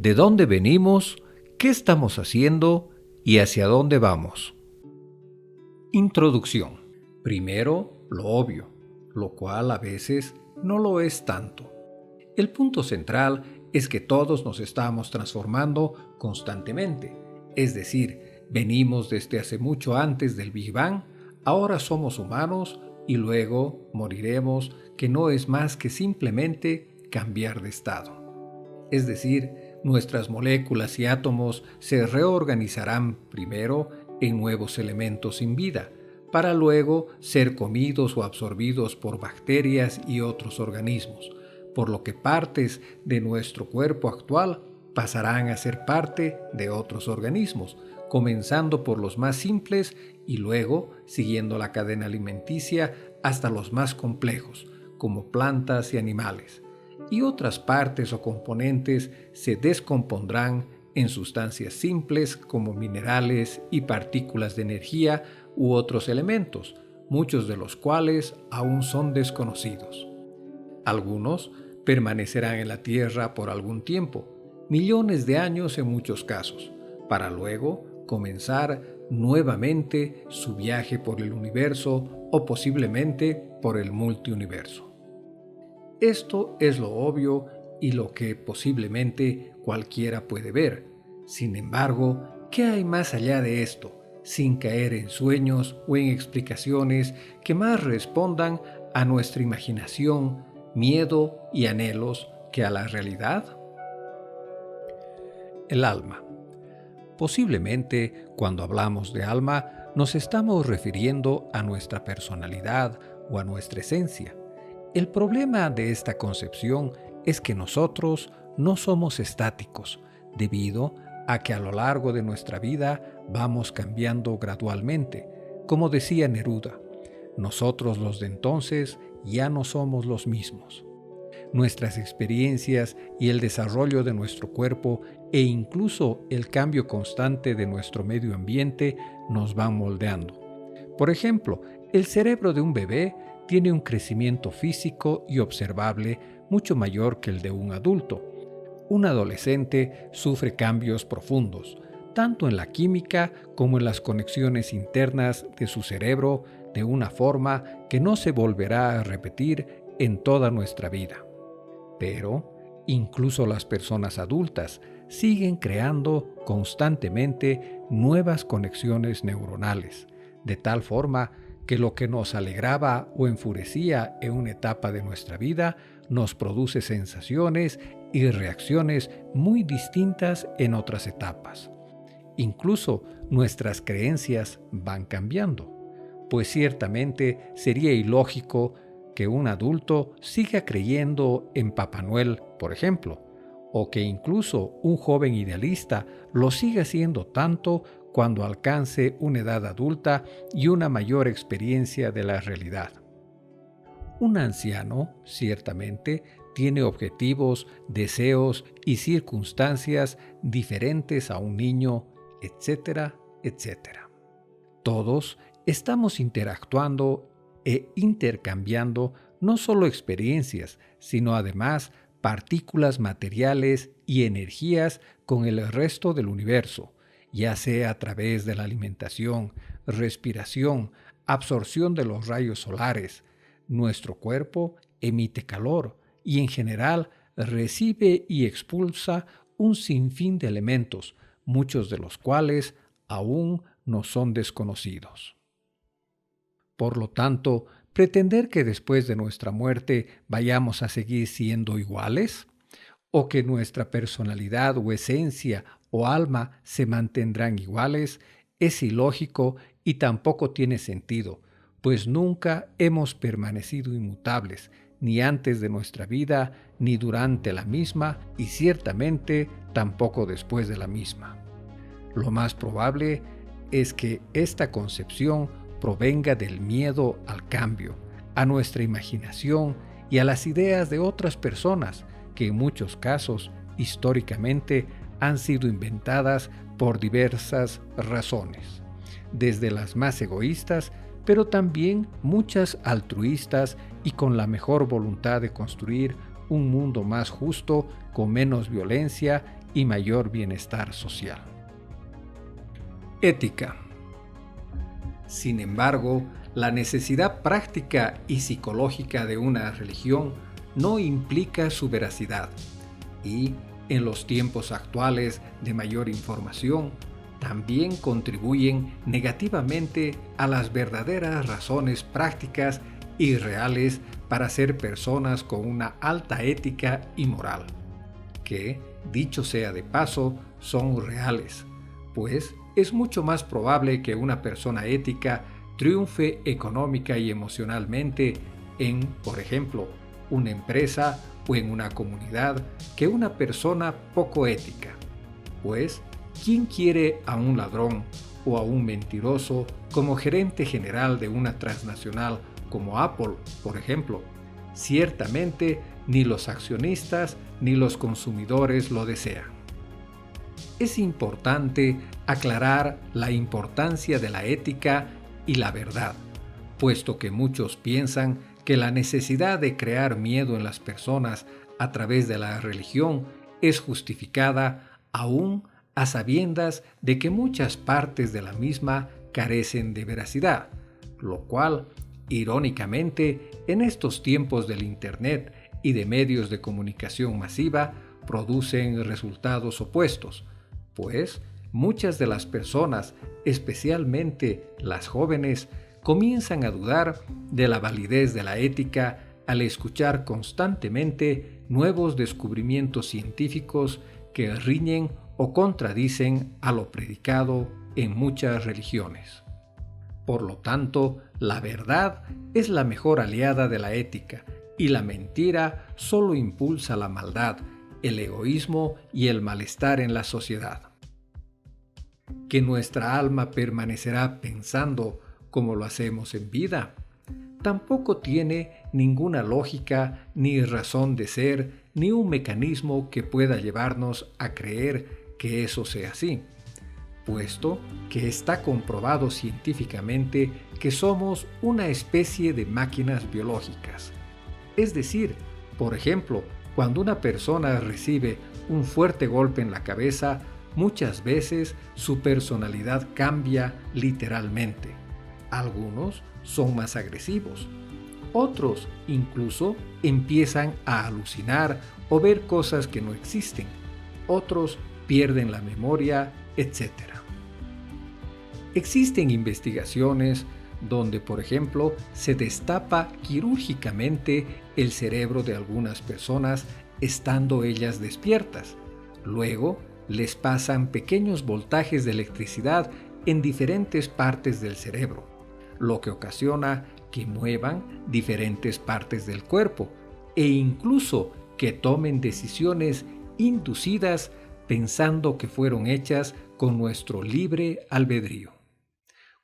¿De dónde venimos? ¿Qué estamos haciendo? ¿Y hacia dónde vamos? Introducción. Primero, lo obvio, lo cual a veces no lo es tanto. El punto central es que todos nos estamos transformando constantemente, es decir, venimos desde hace mucho antes del Big Bang, ahora somos humanos y luego moriremos, que no es más que simplemente cambiar de estado. Es decir, nuestras moléculas y átomos se reorganizarán primero en nuevos elementos sin vida, para luego ser comidos o absorbidos por bacterias y otros organismos, por lo que partes de nuestro cuerpo actual pasarán a ser parte de otros organismos, comenzando por los más simples y luego siguiendo la cadena alimenticia hasta los más complejos, como plantas y animales. Y otras partes o componentes se descompondrán en sustancias simples como minerales y partículas de energía u otros elementos, muchos de los cuales aún son desconocidos. Algunos permanecerán en la Tierra por algún tiempo, millones de años en muchos casos, para luego comenzar nuevamente su viaje por el universo o posiblemente por el multiuniverso. Esto es lo obvio y lo que posiblemente cualquiera puede ver. Sin embargo, ¿qué hay más allá de esto? Sin caer en sueños o en explicaciones que más respondan a nuestra imaginación, miedo y anhelos que a la realidad. El alma. Posiblemente, cuando hablamos de alma, nos estamos refiriendo a nuestra personalidad o a nuestra esencia. El problema de esta concepción es que nosotros no somos estáticos, debido a que a lo largo de nuestra vida vamos cambiando gradualmente. Como decía Neruda, nosotros los de entonces ya no somos los mismos. Nuestras experiencias y el desarrollo de nuestro cuerpo e incluso el cambio constante de nuestro medio ambiente nos van moldeando. Por ejemplo, el cerebro de un bebé tiene un crecimiento físico y observable mucho mayor que el de un adulto. Un adolescente sufre cambios profundos, tanto en la química como en las conexiones internas de su cerebro, de una forma que no se volverá a repetir en toda nuestra vida. Pero incluso las personas adultas siguen creando constantemente nuevas conexiones neuronales, de tal forma que lo que nos alegraba o enfurecía en una etapa de nuestra vida nos produce sensaciones y reacciones muy distintas en otras etapas. Incluso nuestras creencias van cambiando, pues ciertamente sería ilógico que un adulto siga creyendo en Papá Noel, por ejemplo, o que incluso un joven idealista lo siga siendo tanto cuando alcance una edad adulta y una mayor experiencia de la realidad. Un anciano, ciertamente, tiene objetivos, deseos y circunstancias diferentes a un niño, etcétera, etcétera. Todos estamos interactuando e intercambiando no solo experiencias, sino además partículas materiales y energías con el resto del universo, ya sea a través de la alimentación, respiración, absorción de los rayos solares. Nuestro cuerpo emite calor y en general recibe y expulsa un sinfín de elementos, muchos de los cuales aún nos son desconocidos. Por lo tanto, pretender que después de nuestra muerte vayamos a seguir siendo iguales, o que nuestra personalidad o esencia o alma se mantendrán iguales, es ilógico y tampoco tiene sentido, pues nunca hemos permanecido inmutables, ni antes de nuestra vida, ni durante la misma, y ciertamente tampoco después de la misma. Lo más probable es que esta concepción provenga del miedo al cambio, a nuestra imaginación y a las ideas de otras personas que en muchos casos, históricamente, han sido inventadas por diversas razones, desde las más egoístas, pero también muchas altruistas y con la mejor voluntad de construir un mundo más justo, con menos violencia y mayor bienestar social. Ética. Sin embargo, la necesidad práctica y psicológica de una religión no implica su veracidad, y en los tiempos actuales de mayor información, también contribuyen negativamente a las verdaderas razones prácticas y reales para ser personas con una alta ética y moral, que, dicho sea de paso, son reales, pues es mucho más probable que una persona ética triunfe económica y emocionalmente en, por ejemplo, una empresa o en una comunidad que una persona poco ética, pues ¿quién quiere a un ladrón o a un mentiroso como gerente general de una transnacional como Apple, por ejemplo? Ciertamente ni los accionistas ni los consumidores lo desean. Es importante aclarar la importancia de la ética y la verdad, puesto que muchos piensan que la necesidad de crear miedo en las personas a través de la religión es justificada aún a sabiendas de que muchas partes de la misma carecen de veracidad, lo cual, irónicamente, en estos tiempos del Internet y de medios de comunicación masiva, producen resultados opuestos, pues muchas de las personas, especialmente las jóvenes, comienzan a dudar de la validez de la ética al escuchar constantemente nuevos descubrimientos científicos que riñen o contradicen a lo predicado en muchas religiones. Por lo tanto, la verdad es la mejor aliada de la ética y la mentira solo impulsa la maldad, el egoísmo y el malestar en la sociedad. ¿Que nuestra alma permanecerá pensando como lo hacemos en vida? Tampoco tiene ninguna lógica, ni razón de ser, ni un mecanismo que pueda llevarnos a creer que eso sea así, puesto que está comprobado científicamente que somos una especie de máquinas biológicas. Es decir, por ejemplo, cuando una persona recibe un fuerte golpe en la cabeza, muchas veces su personalidad cambia literalmente. Algunos son más agresivos. Otros incluso empiezan a alucinar o ver cosas que no existen. Otros pierden la memoria, etc. Existen investigaciones donde, por ejemplo, se destapa quirúrgicamente el cerebro de algunas personas estando ellas despiertas. Luego, les pasan pequeños voltajes de electricidad en diferentes partes del cerebro, lo que ocasiona que muevan diferentes partes del cuerpo e incluso que tomen decisiones inducidas pensando que fueron hechas con nuestro libre albedrío,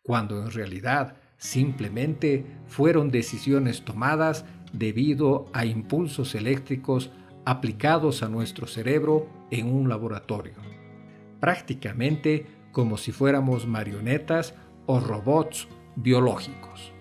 cuando en realidad simplemente fueron decisiones tomadas debido a impulsos eléctricos aplicados a nuestro cerebro en un laboratorio, prácticamente como si fuéramos marionetas o robots biológicos.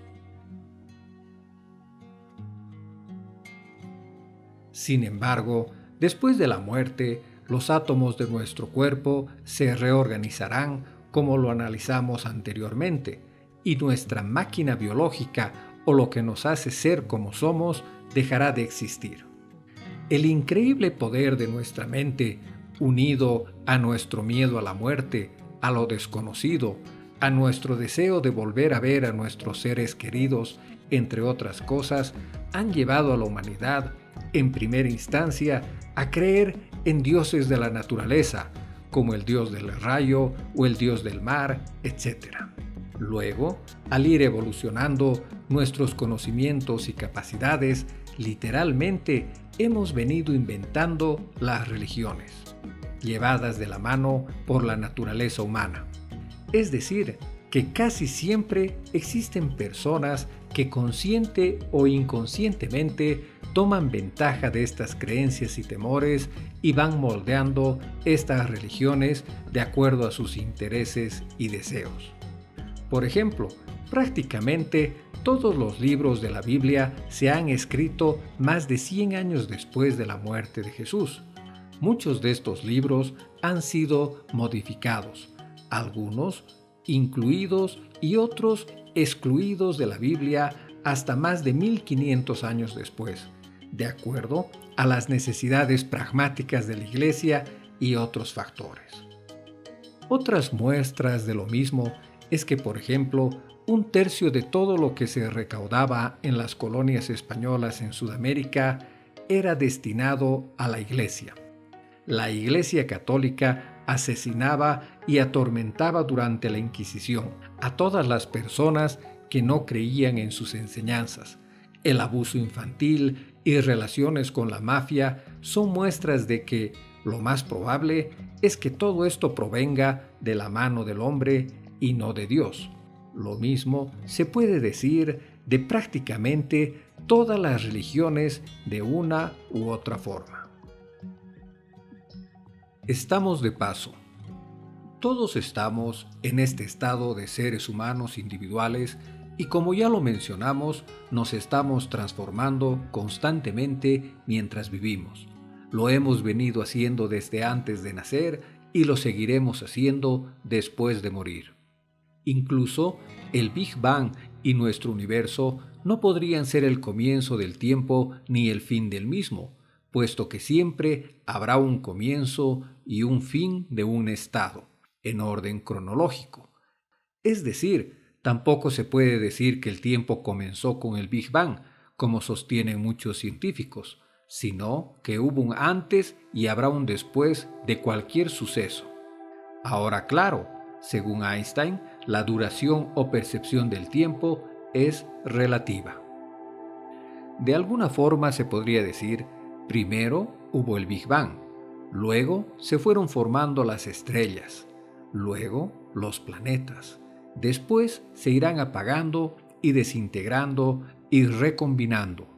Sin embargo, después de la muerte, los átomos de nuestro cuerpo se reorganizarán como lo analizamos anteriormente, y nuestra máquina biológica o lo que nos hace ser como somos dejará de existir. El increíble poder de nuestra mente, unido a nuestro miedo a la muerte, a lo desconocido, a nuestro deseo de volver a ver a nuestros seres queridos, entre otras cosas, han llevado a la humanidad, en primera instancia, a creer en dioses de la naturaleza, como el dios del rayo o el dios del mar, etc. Luego, al ir evolucionando nuestros conocimientos y capacidades, literalmente hemos venido inventando las religiones, llevadas de la mano por la naturaleza humana. Es decir, que casi siempre existen personas que consciente o inconscientemente toman ventaja de estas creencias y temores y van moldeando estas religiones de acuerdo a sus intereses y deseos. Por ejemplo, prácticamente todos los libros de la Biblia se han escrito más de 100 años después de la muerte de Jesús, Muchos de estos libros han sido modificados, algunos incluidos y otros excluidos de la Biblia hasta más de 1500 años después, de acuerdo a las necesidades pragmáticas de la Iglesia y otros factores. Otras muestras de lo mismo es que, por ejemplo, un tercio de todo lo que se recaudaba en las colonias españolas en Sudamérica era destinado a la Iglesia. La Iglesia Católica asesinaba y atormentaba durante la Inquisición a todas las personas que no creían en sus enseñanzas. El abuso infantil y relaciones con la mafia son muestras de que lo más probable es que todo esto provenga de la mano del hombre y no de Dios. Lo mismo se puede decir de prácticamente todas las religiones de una u otra forma. Estamos de paso. Todos estamos en este estado de seres humanos individuales y, como ya lo mencionamos, nos estamos transformando constantemente mientras vivimos. Lo hemos venido haciendo desde antes de nacer y lo seguiremos haciendo después de morir. Incluso el Big Bang y nuestro universo no podrían ser el comienzo del tiempo ni el fin del mismo, puesto que siempre habrá un comienzo y un fin de un estado, en orden cronológico. Es decir, tampoco se puede decir que el tiempo comenzó con el Big Bang, como sostienen muchos científicos, sino que hubo un antes y habrá un después de cualquier suceso. Ahora, claro, según Einstein, la duración o percepción del tiempo es relativa. De alguna forma se podría decir, primero hubo el Big Bang, luego se fueron formando las estrellas, luego los planetas, después se irán apagando y desintegrando y recombinando,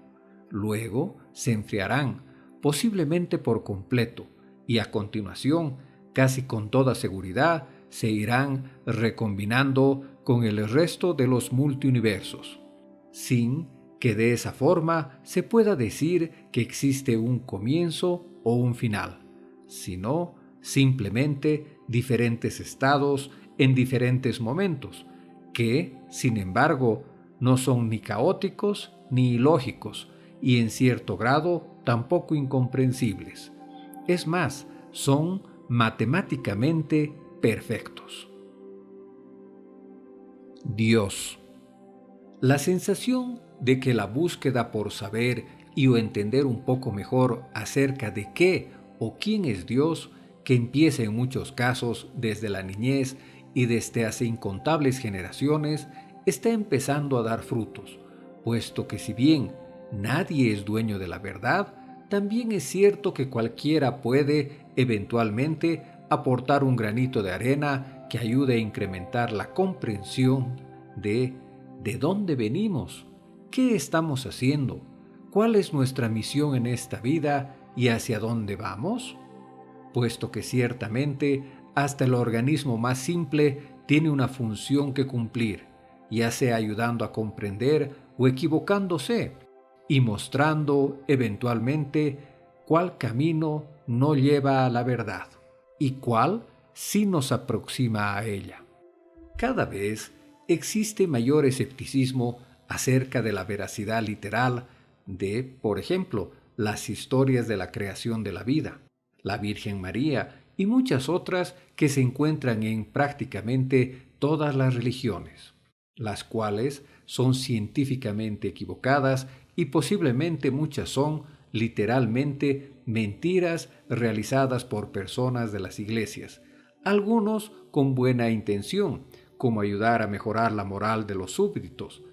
luego se enfriarán, posiblemente por completo, y a continuación, casi con toda seguridad, se irán recombinando con el resto de los multiuniversos, sin que de esa forma se pueda decir que existe un comienzo o un final, sino simplemente diferentes estados en diferentes momentos, que, sin embargo, no son ni caóticos ni ilógicos, y en cierto grado tampoco incomprensibles. Es más, son matemáticamente perfectos. Dios. La sensación de que la búsqueda por saber y o entender un poco mejor acerca de qué o quién es Dios, que empieza en muchos casos desde la niñez y desde hace incontables generaciones, está empezando a dar frutos, puesto que si bien nadie es dueño de la verdad, también es cierto que cualquiera puede, eventualmente, aportar un granito de arena que ayude a incrementar la comprensión de dónde venimos, qué estamos haciendo, cuál es nuestra misión en esta vida y hacia dónde vamos, puesto que ciertamente hasta el organismo más simple tiene una función que cumplir, ya sea ayudando a comprender o equivocándose, y mostrando eventualmente cuál camino no lleva a la verdad y cuál sí nos aproxima a ella. Cada vez existe mayor escepticismo acerca de la veracidad literal de, por ejemplo, las historias de la creación de la vida, la Virgen María y muchas otras que se encuentran en prácticamente todas las religiones, las cuales son científicamente equivocadas y posiblemente muchas son literalmente mentiras realizadas por personas de las iglesias, algunos con buena intención, como ayudar a mejorar la moral de los súbditos,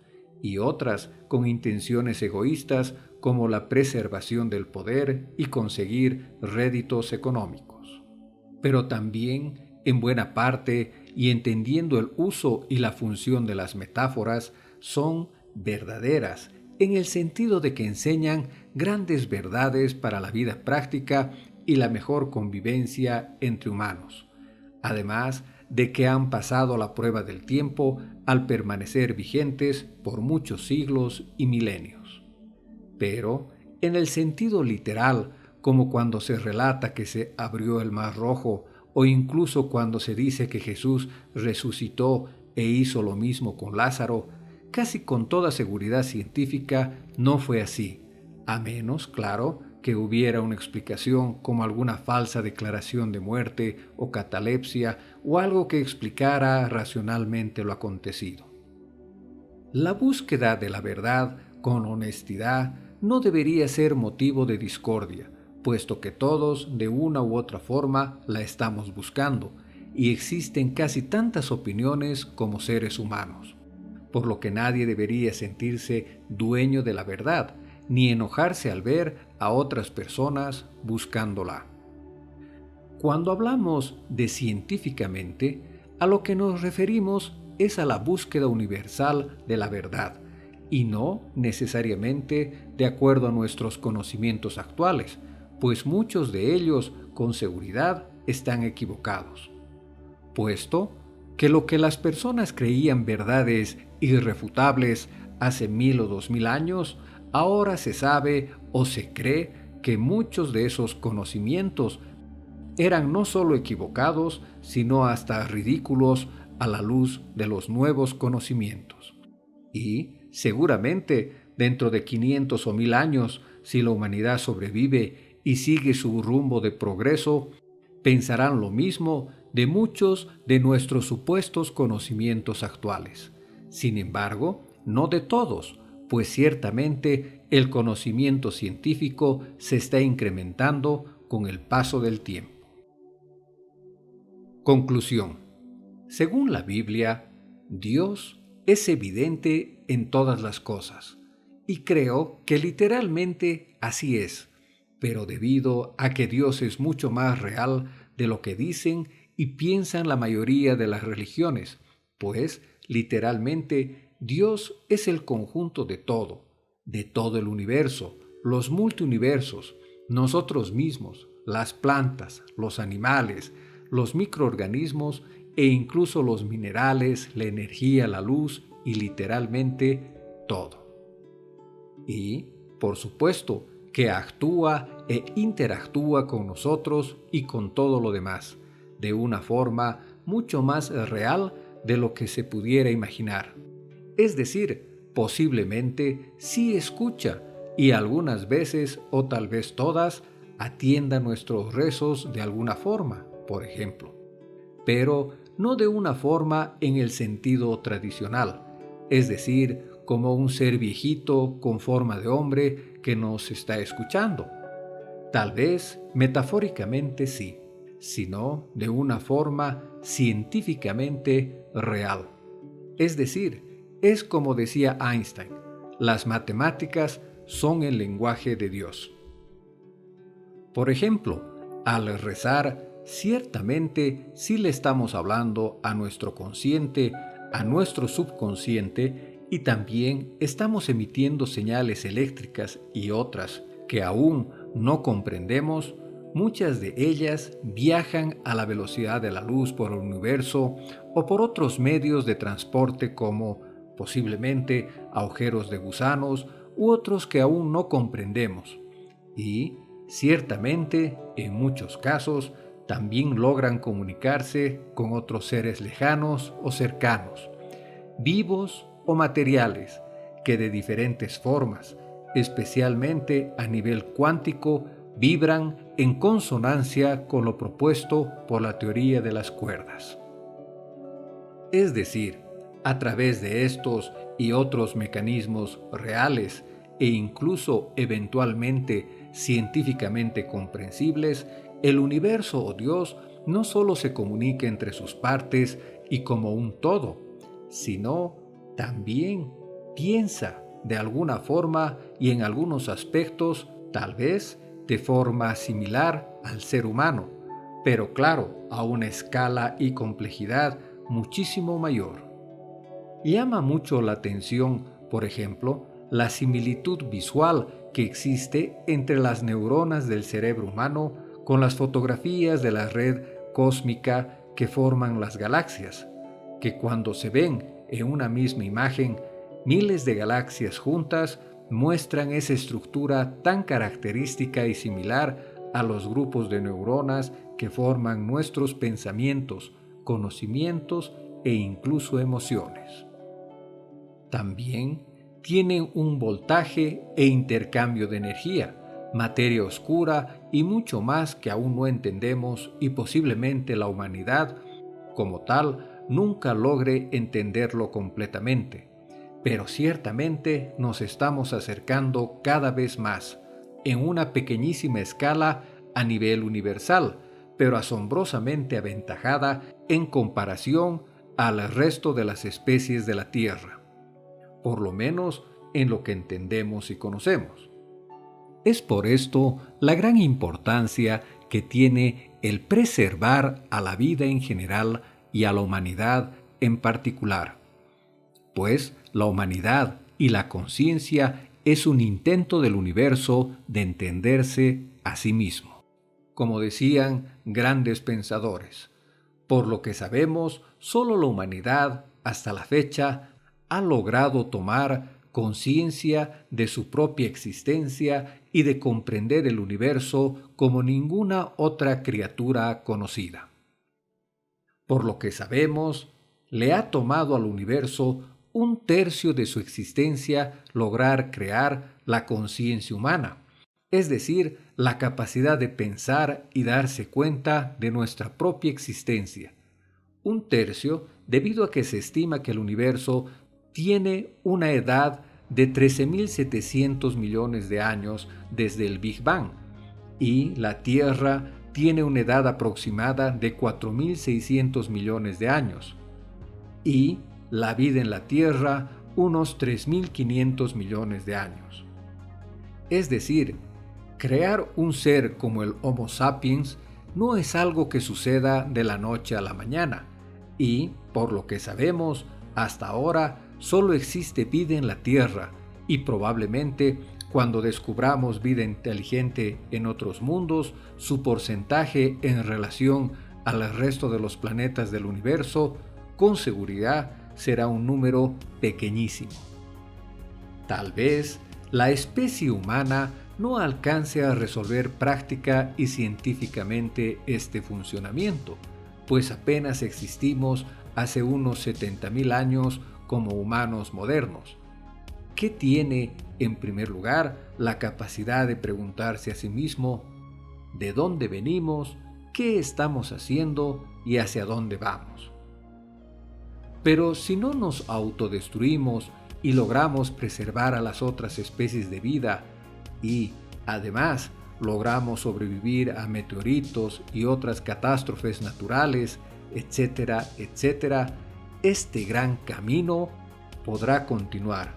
y otras con intenciones egoístas como la preservación del poder y conseguir réditos económicos. Pero también, en buena parte, y entendiendo el uso y la función de las metáforas, son verdaderas en el sentido de que enseñan grandes verdades para la vida práctica y la mejor convivencia entre humanos, además de que han pasado la prueba del tiempo al permanecer vigentes por muchos siglos y milenios. Pero, en el sentido literal, como cuando se relata que se abrió el Mar Rojo, o incluso cuando se dice que Jesús resucitó e hizo lo mismo con Lázaro, casi con toda seguridad científica no fue así, a menos, claro, que hubiera una explicación como alguna falsa declaración de muerte o catalepsia o algo que explicara racionalmente lo acontecido. La búsqueda de la verdad con honestidad no debería ser motivo de discordia, puesto que todos, de una u otra forma, la estamos buscando, y existen casi tantas opiniones como seres humanos, por lo que nadie debería sentirse dueño de la verdad, ni enojarse al ver a otras personas buscándola. Cuando hablamos de científicamente, a lo que nos referimos es a la búsqueda universal de la verdad, y no necesariamente de acuerdo a nuestros conocimientos actuales, pues muchos de ellos con seguridad están equivocados, puesto que lo que las personas creían verdades irrefutables hace 1000 o 2000 años, ahora se sabe o se cree que muchos de esos conocimientos eran no solo equivocados, sino hasta ridículos a la luz de los nuevos conocimientos. Y, seguramente, dentro de 500 o 1000 años, si la humanidad sobrevive y sigue su rumbo de progreso, pensarán lo mismo de muchos de nuestros supuestos conocimientos actuales. Sin embargo, no de todos, pues ciertamente el conocimiento científico se está incrementando con el paso del tiempo. Conclusión. Según la Biblia, Dios es evidente en todas las cosas, y creo que literalmente así es, pero debido a que Dios es mucho más real de lo que dicen y piensan la mayoría de las religiones, pues literalmente Dios es el conjunto de todo el universo, los multiuniversos, nosotros mismos, las plantas, los animales, los microorganismos e incluso los minerales, la energía, la luz y literalmente todo. Y, por supuesto, que actúa e interactúa con nosotros y con todo lo demás, de una forma mucho más real de lo que se pudiera imaginar. Es decir, posiblemente sí escucha y algunas veces, o tal vez todas, atienda nuestros rezos de alguna forma, por ejemplo, pero no de una forma en el sentido tradicional, es decir, como un ser viejito con forma de hombre que nos está escuchando. Tal vez metafóricamente sí, sino de una forma científicamente real. Es decir, es como decía Einstein, las matemáticas son el lenguaje de Dios. Por ejemplo, al rezar, ciertamente sí le estamos hablando a nuestro consciente, a nuestro subconsciente, y también estamos emitiendo señales eléctricas y otras que aún no comprendemos. Muchas de ellas viajan a la velocidad de la luz por el universo o por otros medios de transporte como posiblemente agujeros de gusanos u otros que aún no comprendemos. Y, ciertamente, en muchos casos, también logran comunicarse con otros seres lejanos o cercanos, vivos o materiales, que de diferentes formas, especialmente a nivel cuántico, vibran en consonancia con lo propuesto por la teoría de las cuerdas. Es decir, a través de estos y otros mecanismos reales e incluso eventualmente científicamente comprensibles, el universo o Dios no solo se comunica entre sus partes y como un todo, sino también piensa de alguna forma y en algunos aspectos, tal vez de forma similar al ser humano, pero claro, a una escala y complejidad muchísimo mayor. Llama mucho la atención, por ejemplo, la similitud visual que existe entre las neuronas del cerebro humano con las fotografías de la red cósmica que forman las galaxias, que cuando se ven en una misma imagen, miles de galaxias juntas muestran esa estructura tan característica y similar a los grupos de neuronas que forman nuestros pensamientos, conocimientos e incluso emociones. También tienen un voltaje e intercambio de energía, materia oscura y mucho más que aún no entendemos, y posiblemente la humanidad, como tal, nunca logre entenderlo completamente. Pero ciertamente nos estamos acercando cada vez más, en una pequeñísima escala a nivel universal, pero asombrosamente aventajada en comparación al resto de las especies de la Tierra, por lo menos en lo que entendemos y conocemos. Es por esto la gran importancia que tiene el preservar a la vida en general y a la humanidad en particular, pues la humanidad y la conciencia es un intento del universo de entenderse a sí mismo. Como decían grandes pensadores, por lo que sabemos, solo la humanidad, hasta la fecha, ha logrado tomar conciencia de su propia existencia y de comprender el universo como ninguna otra criatura conocida. Por lo que sabemos, le ha tomado al universo 1/3 de su existencia lograr crear la conciencia humana, es decir, la capacidad de pensar y darse cuenta de nuestra propia existencia. 1/3 debido a que se estima que el universo tiene una edad de 13.700 millones de años desde el Big Bang, y la Tierra tiene una edad aproximada de 4.600 millones de años, y la vida en la Tierra unos 3.500 millones de años. Es decir, crear un ser como el Homo sapiens no es algo que suceda de la noche a la mañana, y, por lo que sabemos, hasta ahora solo existe vida en la Tierra, y probablemente cuando descubramos vida inteligente en otros mundos, su porcentaje en relación al resto de los planetas del universo, con seguridad será un número pequeñísimo. Tal vez la especie humana no alcance a resolver práctica y científicamente este funcionamiento, pues apenas existimos hace unos 70.000 años como humanos modernos. ¿Qué tiene, en primer lugar, la capacidad de preguntarse a sí mismo de dónde venimos, qué estamos haciendo y hacia dónde vamos? Pero si no nos autodestruimos y logramos preservar a las otras especies de vida y, además, logramos sobrevivir a meteoritos y otras catástrofes naturales, etcétera, etcétera, este gran camino podrá continuar,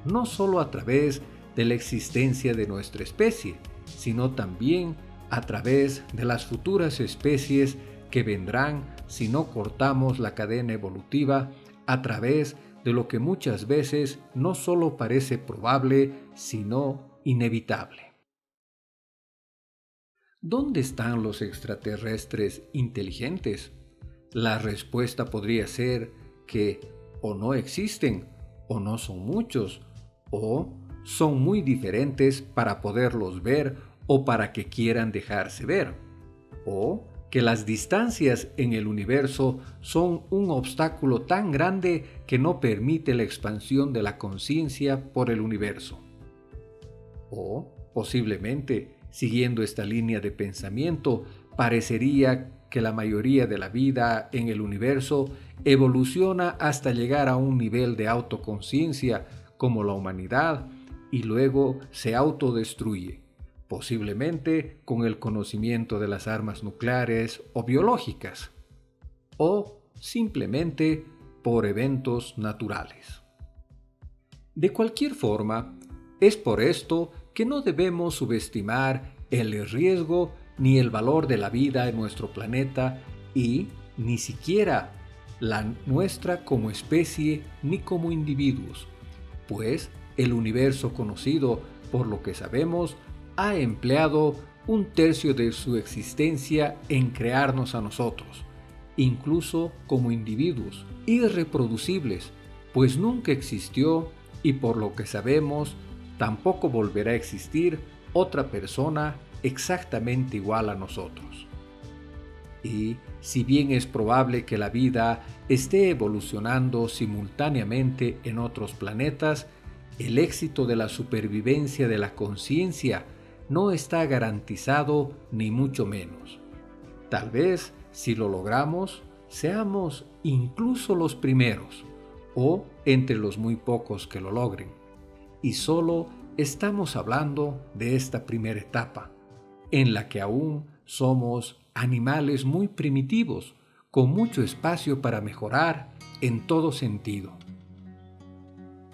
no solo a través de la existencia de nuestra especie, sino también a través de las futuras especies que vendrán si no cortamos la cadena evolutiva a través de lo que muchas veces no solo parece probable, sino inevitable. ¿Dónde están los extraterrestres inteligentes? La respuesta podría ser que o no existen, o no son muchos, o son muy diferentes para poderlos ver o para que quieran dejarse ver, o que las distancias en el universo son un obstáculo tan grande que no permite la expansión de la conciencia por el universo. O, posiblemente, siguiendo esta línea de pensamiento, parecería que la mayoría de la vida en el universo evoluciona hasta llegar a un nivel de autoconciencia como la humanidad y luego se autodestruye, posiblemente con el conocimiento de las armas nucleares o biológicas, o simplemente por eventos naturales. De cualquier forma, es por esto que no debemos subestimar el riesgo ni el valor de la vida en nuestro planeta y ni siquiera la nuestra como especie ni como individuos, pues el universo conocido, por lo que sabemos, ha empleado 1/3 de su existencia en crearnos a nosotros, incluso como individuos irreproducibles, pues nunca existió y por lo que sabemos tampoco volverá a existir otra persona exactamente igual a nosotros. Y si bien es probable que la vida esté evolucionando simultáneamente en otros planetas, el éxito de la supervivencia de la conciencia no está garantizado ni mucho menos. Tal vez, si lo logramos, seamos incluso los primeros, o entre los muy pocos que lo logren. Y solo estamos hablando de esta primera etapa, en la que aún somos animales muy primitivos, con mucho espacio para mejorar en todo sentido.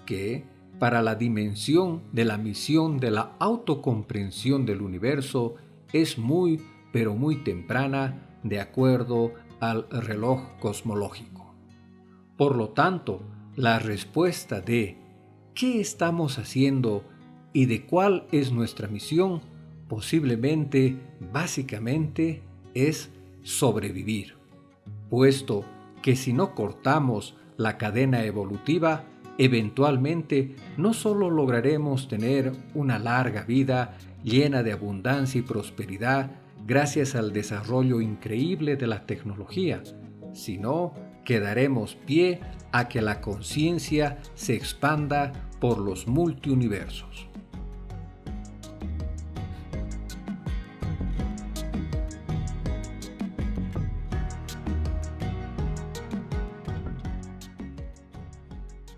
Que, para la dimensión de la misión de la autocomprensión del universo, es muy, pero muy temprana de acuerdo al reloj cosmológico. Por lo tanto, la respuesta de ¿qué estamos haciendo y de cuál es nuestra misión? Posiblemente, básicamente, es sobrevivir, puesto que si no cortamos la cadena evolutiva, eventualmente no solo lograremos tener una larga vida llena de abundancia y prosperidad gracias al desarrollo increíble de la tecnología, sino que daremos pie a que la conciencia se expanda por los multiuniversos.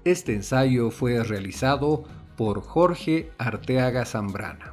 Este ensayo fue realizado por Jorge Arteaga Zambrana.